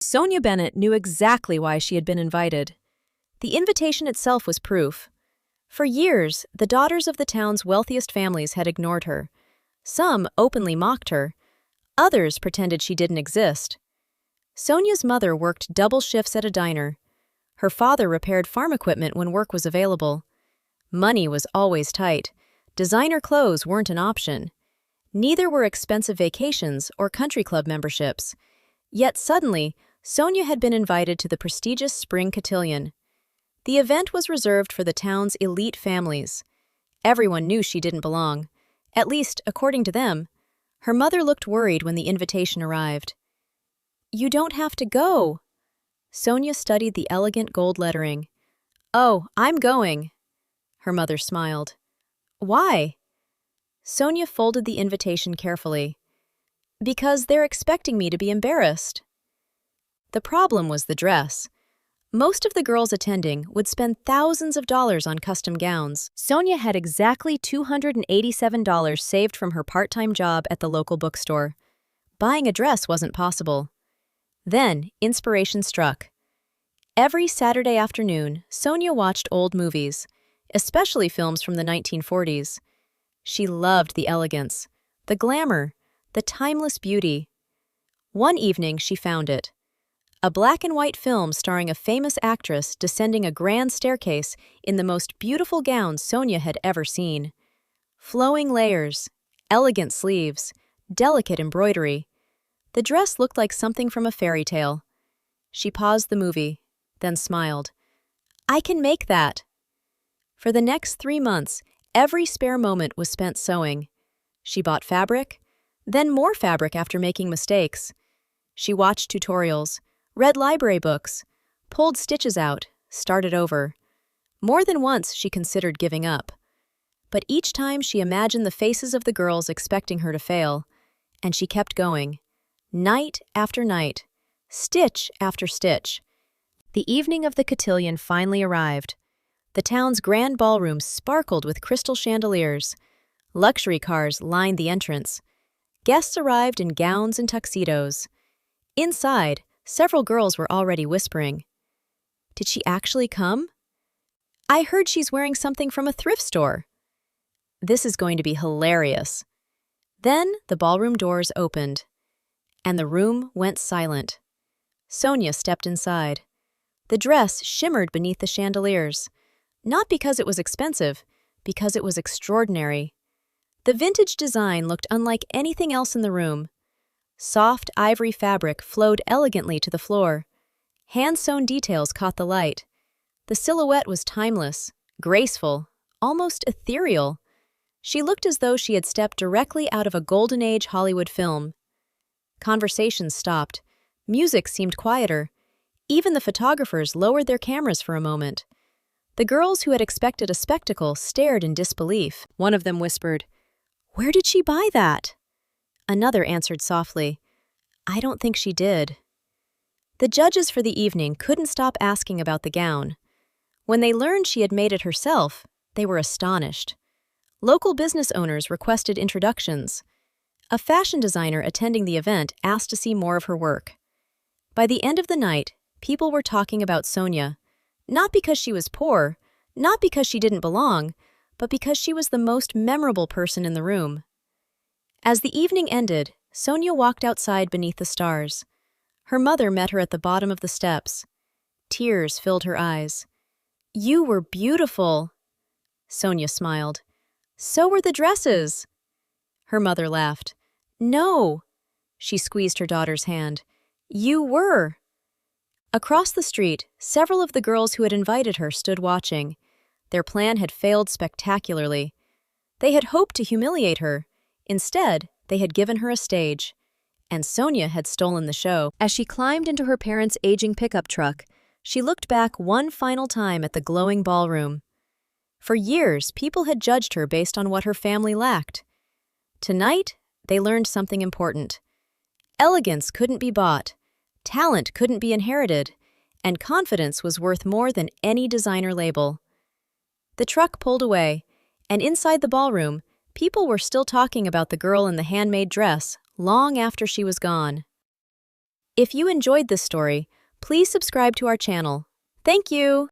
Sonia Bennett knew exactly why she had been invited. The invitation itself was proof. For years, the daughters of the town's wealthiest families had ignored her. Some openly mocked her. Others pretended she didn't exist. Sonia's mother worked double shifts at a diner. Her father repaired farm equipment when work was available. Money was always tight. Designer clothes weren't an option. Neither were expensive vacations or country club memberships. Yet suddenly, Sonia had been invited to the prestigious Spring Cotillion. The event was reserved for the town's elite families. Everyone knew she didn't belong. At least, according to them. Her mother looked worried when the invitation arrived. "You don't have to go." Sonia studied the elegant gold lettering. "Oh, I'm going." Her mother smiled. "Why?" Sonia folded the invitation carefully. "Because they're expecting me to be embarrassed." The problem was the dress. Most of the girls attending would spend thousands of dollars on custom gowns. Sonia had exactly $287 saved from her part-time job at the local bookstore. Buying a dress wasn't possible. Then, inspiration struck. Every Saturday afternoon, Sonia watched old movies, especially films from the 1940s. She loved the elegance, the glamour, the timeless beauty. One evening, she found it. A black-and-white film starring a famous actress descending a grand staircase in the most beautiful gown Sonia had ever seen. Flowing layers, elegant sleeves, delicate embroidery. The dress looked like something from a fairy tale. She paused the movie, then smiled. "I can make that." For the next 3 months, every spare moment was spent sewing. She bought fabric, then more fabric after making mistakes. She watched tutorials, read library books, pulled stitches out, started over. More than once she considered giving up. But each time she imagined the faces of the girls expecting her to fail, and she kept going. Night after night, stitch after stitch. The evening of the cotillion finally arrived. The town's grand ballroom sparkled with crystal chandeliers. Luxury cars lined the entrance. Guests arrived in gowns and tuxedos. Inside, several girls were already whispering. "Did she actually come? I heard she's wearing something from a thrift store." This is going to be hilarious. Then the ballroom doors opened, and the room went silent. Sonia stepped inside. The dress shimmered beneath the chandeliers, not because it was expensive, because it was extraordinary. The vintage design looked unlike anything else in the room. Soft ivory fabric flowed elegantly to the floor. Hand-sewn details caught the light. The silhouette was timeless, graceful, almost ethereal. She looked as though she had stepped directly out of a Golden Age Hollywood film. Conversations stopped. Music seemed quieter. Even the photographers lowered their cameras for a moment. The girls who had expected a spectacle stared in disbelief. One of them whispered, "Where did she buy that?" Another answered softly, "I don't think she did." The judges for the evening couldn't stop asking about the gown. When they learned she had made it herself, they were astonished. Local business owners requested introductions. A fashion designer attending the event asked to see more of her work. By the end of the night, people were talking about Sonia, not because she was poor, not because she didn't belong, but because she was the most memorable person in the room. As the evening ended, Sonia walked outside beneath the stars. Her mother met her at the bottom of the steps. Tears filled her eyes. "You were beautiful." Sonia smiled. "So were the dresses." Her mother laughed. "No." She squeezed her daughter's hand. "You were." Across the street, several of the girls who had invited her stood watching. Their plan had failed spectacularly. They had hoped to humiliate her. Instead, they had given her a stage. And Sonia had stolen the show. As she climbed into her parents' aging pickup truck, she looked back one final time at the glowing ballroom. For years, people had judged her based on what her family lacked. Tonight, they learned something important. Elegance couldn't be bought, talent couldn't be inherited, and confidence was worth more than any designer label. The truck pulled away, and inside the ballroom, people were still talking about the girl in the handmade dress long after she was gone. If you enjoyed this story, please subscribe to our channel. Thank you!